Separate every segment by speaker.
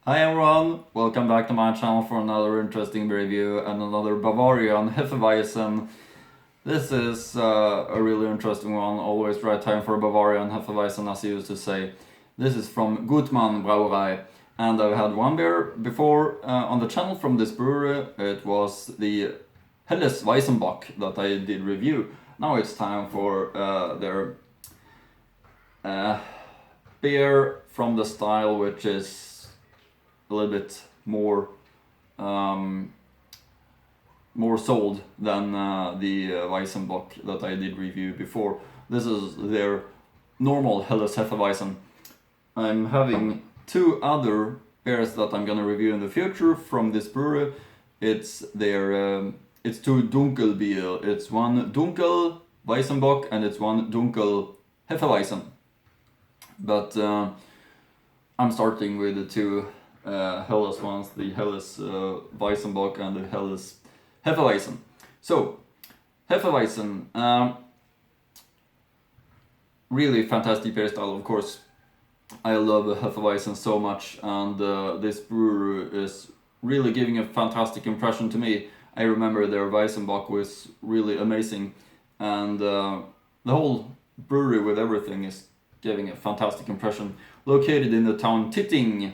Speaker 1: Hi everyone, welcome back to my channel for another interesting review and another Bavarian Hefeweizen. This is a really interesting one, always right time for Bavarian Hefeweizen as I used to say. This is from Gutmann Brauerei, and I've had one beer before on the channel from this brewery. It was the Helles Weizenbock that I did review. Now it's time for their beer from the style which is a little bit more sold than the Weizenbock that I did review before. This is their normal Helles Hefeweizen. I'm having two other beers that I'm gonna review in the future from this brewery. It's their it's two Dunkel beer. It's one Dunkel Weizenbock and it's one Dunkel Hefeweizen. But I'm starting with the two Helles ones, the Helles Weizenbock and the Helles Hefeweizen. So, Hefeweizen, really fantastic beer style, of course. I love Hefeweizen so much, and this brewery is really giving a fantastic impression to me. I remember their Weizenbock was really amazing, and the whole brewery with everything is giving a fantastic impression. Located in the town Titting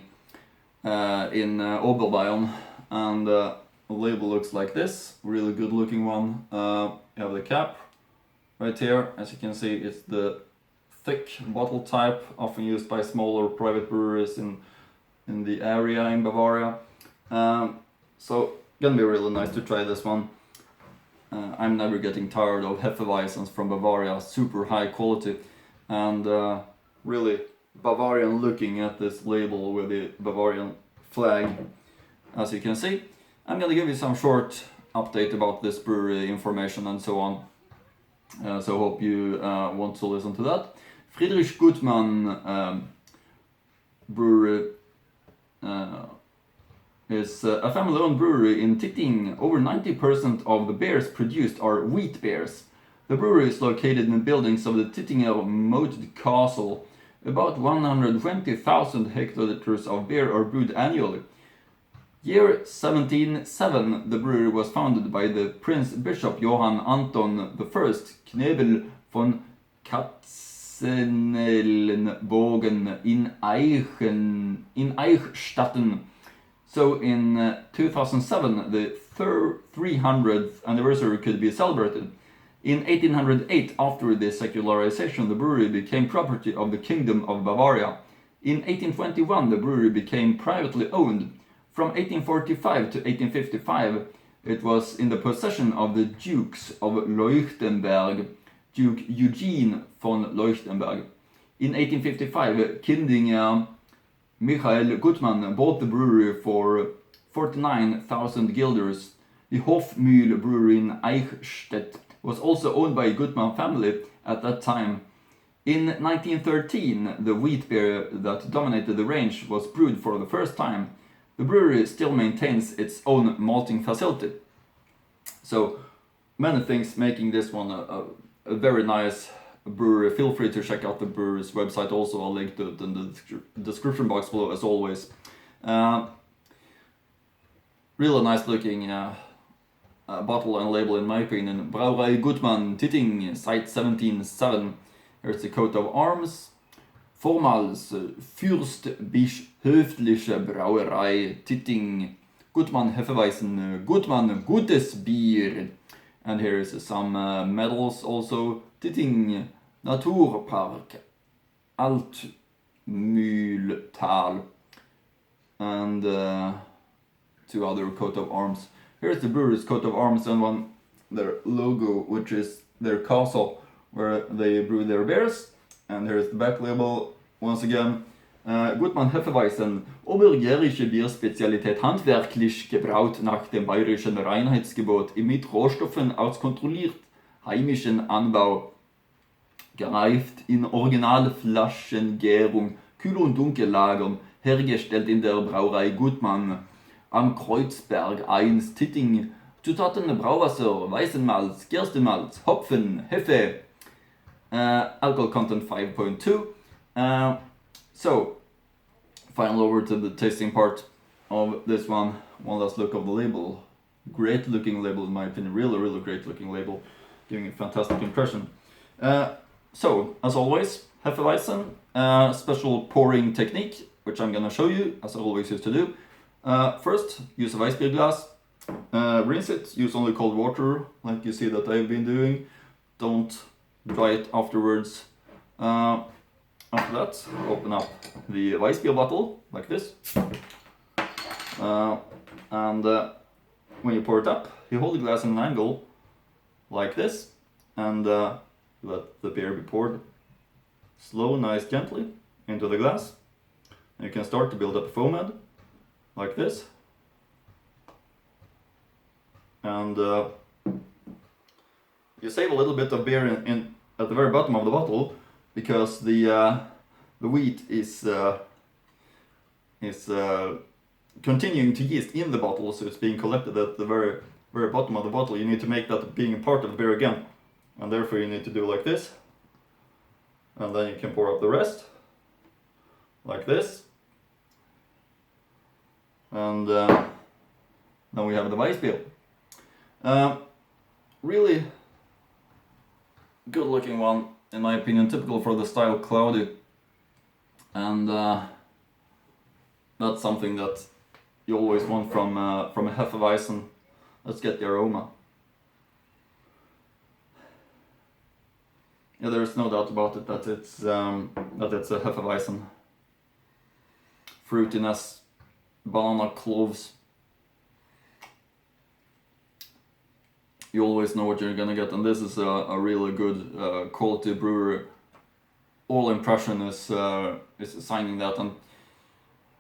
Speaker 1: in Oberbayern, and the label looks like this, really good looking one. You have the cap right here, as you can see. It's the thick bottle type, often used by smaller private breweries in the area in Bavaria. So gonna be really nice to try this one. I'm never getting tired of Hefeweizens from Bavaria, super high quality, and really Bavarian looking at this label with the Bavarian flag, as you can see. I'm gonna give you some short update about this brewery information and so on. So hope you want to listen to that. Friedrich Gutmann brewery is a family-owned brewery in Titting. Over 90% of the beers produced are wheat beers. The brewery is located in the buildings of the Tittinger Moated Castle. About 120,000 hectoliters of beer are brewed annually. Year 1707, the brewery was founded by the Prince Bishop Johann Anton I Knebel von Katzenelnbogen in Eichstätten. So in 2007, the 300th anniversary could be celebrated. In 1808, after the secularization, the brewery became property of the Kingdom of Bavaria. In 1821, the brewery became privately owned. From 1845 to 1855, it was in the possession of the Dukes of Leuchtenberg, Duke Eugene von Leuchtenberg. In 1855, Kindinger Michael Gutmann bought the brewery for 49,000 guilders. The Hofmühl brewery in Eichstätt was also owned by a Gutmann family at that time. In 1913, the wheat beer that dominated the range was brewed for the first time. The brewery still maintains its own malting facility. So, many things making this one a very nice brewery. Feel free to check out the brewery's website also. I'll link to it in the description box below as always. Really nice looking bottle and label in my opinion. Brauerei Gutmann, Titting, site 1707. Here's the coat of arms. Vormals Fürstbischöfliche Brauerei Titting. Gutmann Hefeweizen, Gutmann Gutes Bier. And here is some medals also. Titting Naturpark Altmühltal. And two other coat of arms. Here's the brewery's coat of arms and their logo, which is their castle where they brew their beers. And here's the back label once again. Gutmann Hefeweizen, oberjährliche Bierspezialität, handwerklich gebraut nach dem bayerischen Reinheitsgebot, mit Rohstoffen aus kontrolliert heimischen Anbau, gereift in Originalflaschengärung, Kühl- und Dunkellagern, hergestellt in der Brauerei Gutmann am Kreuzberg 1 Titting. Zutaten: Brauwasser, Weizenmalz, Gerstenmalz, Hopfen, Hefe. Alcohol content 5.2. So, Finally over to the tasting part of this one. One last look of the label. Great looking label in my opinion, really great looking label, giving a fantastic impression. So, as always, Hefeweizen, special pouring technique, which I'm gonna show you, as I always used to do. First, use a Weissbier glass, rinse it, use only cold water, like you see that I've been doing. Don't dry it afterwards. After that, open up the Weissbier bottle, like this. And when you pour it up, you hold the glass in an angle, like this, and let the beer be poured slow, nice, gently into the glass. And you can start to build up a foam head, like this. And you save a little bit of beer in at the very bottom of the bottle, because the wheat is continuing to yeast in the bottle, so it's being collected at the very bottom of the bottle. You need to make that being a part of the beer again, and therefore you need to do like this, and then you can pour up the rest like this, and then we have the Weissbier. Really good looking one in my opinion, typical for the style, cloudy, and that's something that you always want from a Hefeweizen. Let's get the aroma. Yeah, there's no doubt about it that it's a Hefeweizen. Fruitiness, banana, cloves. You always know what you're gonna get, and this is a really good quality brewery. All impression is signing that. And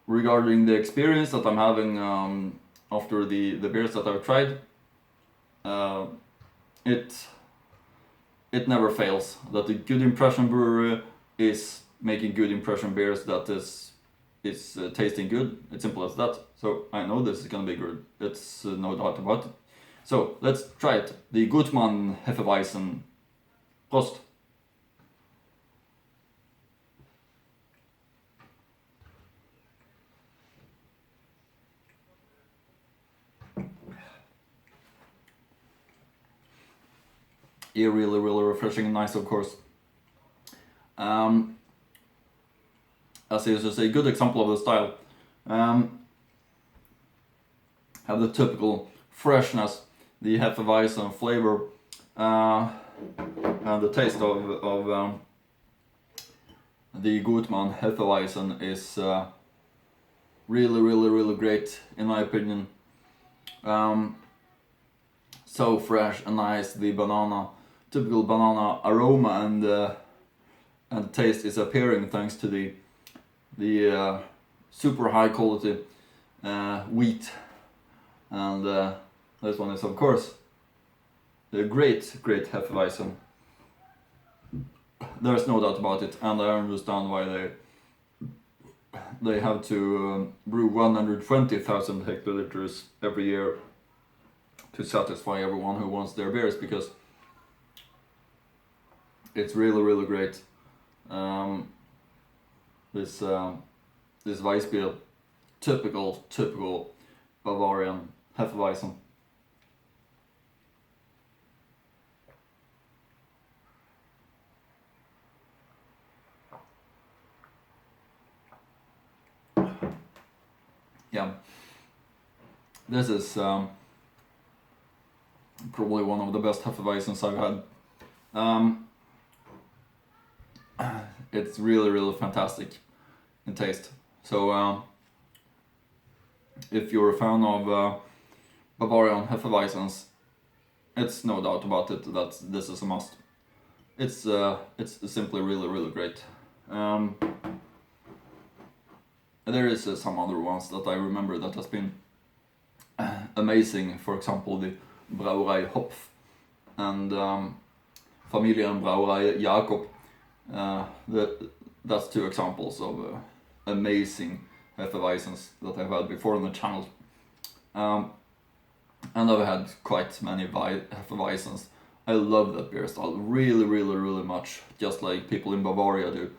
Speaker 1: regarding the experience that I'm having after the beers that I've tried, it never fails. That the good impression brewery is making good impression beers that is tasting good. It's simple as that. So I know this is gonna be good. It's no doubt about it. So let's try it. The Gutmann Hefeweizen. Prost. Yeah, really refreshing and nice, of course. As I used to say, good example of the style. Have the typical freshness, the Hefeweizen flavor, and the taste of the Gutmann Hefeweizen is really great in my opinion. So fresh and nice, the banana, typical banana aroma and taste is appearing thanks to the super high quality wheat, and this one is of course the great Hefeweizen. There's no doubt about it, and I understand why they have to brew 120,000 hectoliters every year to satisfy everyone who wants their beers, because it's really great. This Weissbier, typical Bavarian Hefeweizen. Yeah, this is probably one of the best Hefeweizens I've had. It's really fantastic in taste. So if you're a fan of Bavarian Hefeweizens, it's no doubt about it that this is a must. It's simply really great. There is some other ones that I remember that has been amazing. For example, the Brauerei Hopf and Familienbrauerei Jakob. That's two examples of amazing Hefeweizens that I've had before on the channel. And I've had quite many Hefeweizens. I love that beer style really much, just like people in Bavaria do.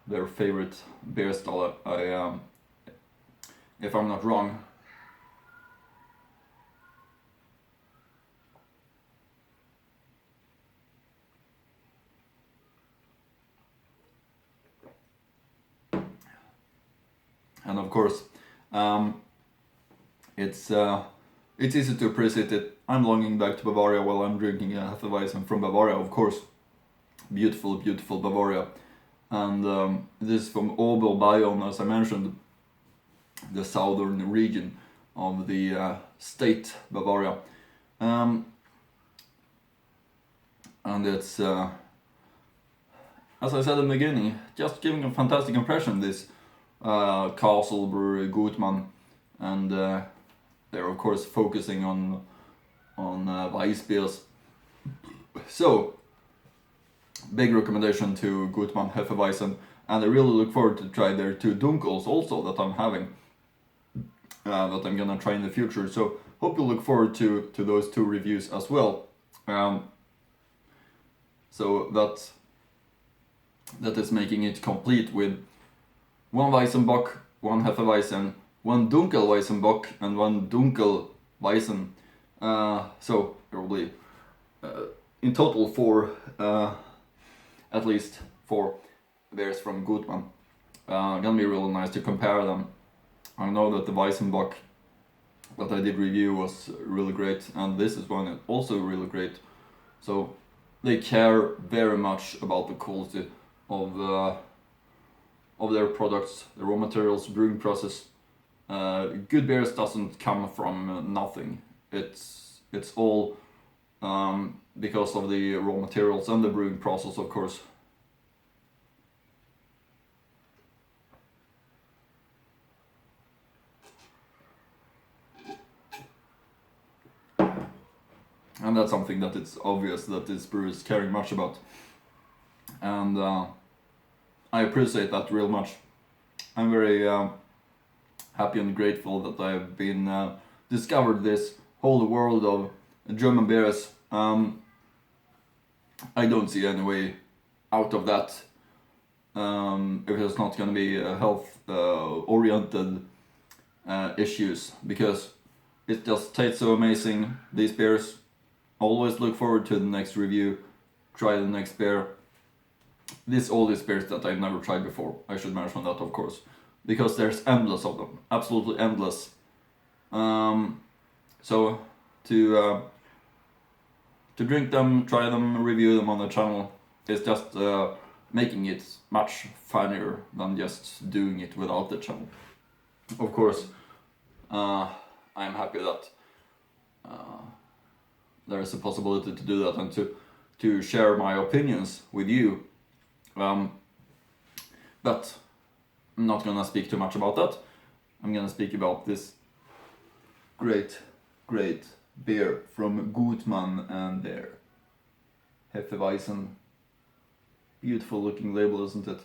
Speaker 1: Their favorite beer style if I'm not wrong. And of course, it's easy to appreciate it. I'm longing back to Bavaria while I'm drinking a Hefeweizen from Bavaria, of course. Beautiful, beautiful Bavaria. And this is from Oberbayern, as I mentioned, the southern region of the state Bavaria. And it's, as I said in the beginning, just giving a fantastic impression, this castle brewery Gutmann. And they're of course focusing on Weiss beers. So, big recommendation to Gutmann Hefeweizen, and I really look forward to try their 2 Dunkels also that I'm having, that I'm gonna try in the future. So hope you look forward to those 2 reviews as well. So that is making it complete with 1 Weizenbock, 1 Hefeweizen, 1 Dunkelweizenbock, and 1 Dunkelweizen. So probably in total 4, at least 4 beers from Gutmann. Gonna be really nice to compare them. I know that the Weizenbock that I did review was really great, and this is one also really great. So they care very much about the quality of their products, the raw materials, brewing process. Good beers doesn't come from nothing. It's all because of the raw materials and the brewing process, of course. And that's something that it's obvious that this brewery is caring much about. And I appreciate that real much. I'm very happy and grateful that I've been discovered this whole world of German beers. I don't see any way out of that if it's not going to be health oriented issues, because it just tastes so amazing, these beers. Always look forward to the next review, try the next beer. All these beers that I've never tried before, I should mention that of course, because there's endless of them, absolutely endless. So to drink them, try them, review them on the channel is just making it much funnier than just doing it without the channel. Of course, I'm happy that there is a possibility to do that and to share my opinions with you. But I'm not gonna speak too much about that. I'm gonna speak about this great beer from Gutmann and their Hefeweizen. Beautiful looking label, isn't it?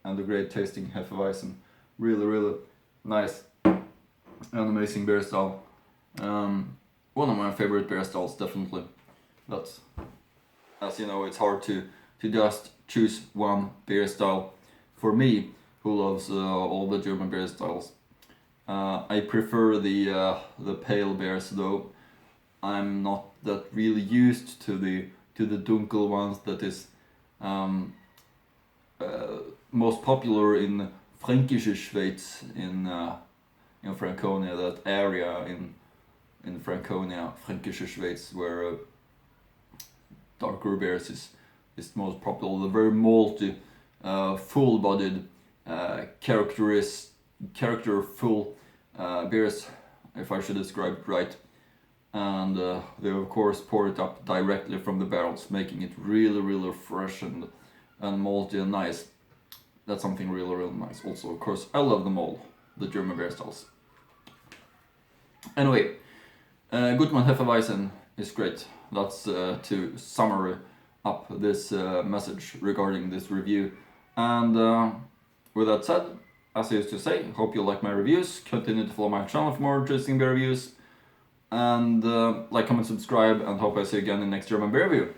Speaker 1: And a great tasting Hefeweizen. Really nice and amazing beer style. One of my favorite beer styles, definitely. But as you know, it's hard to just choose one beer style. For me, who loves all the German beer styles, I prefer the pale beers, though. I'm not that really used to the dunkel ones that is most popular in Fränkische Schweiz, in Franconia, that area in Franconia, Fränkische Schweiz, where darker beers is most popular. The very malty, full-bodied, characterful beers, if I should describe it right. And they of course pour it up directly from the barrels, making it really fresh and malty and nice. That's something really nice. Also, of course, I love them all, the German beer styles. Anyway, Gutmann Hefeweizen is great. That's to summary up this message regarding this review. And with that said, as I used to say, hope you like my reviews. Continue to follow my channel for more interesting beer reviews. And like, comment, subscribe, and hope I see you again in the next German beer review.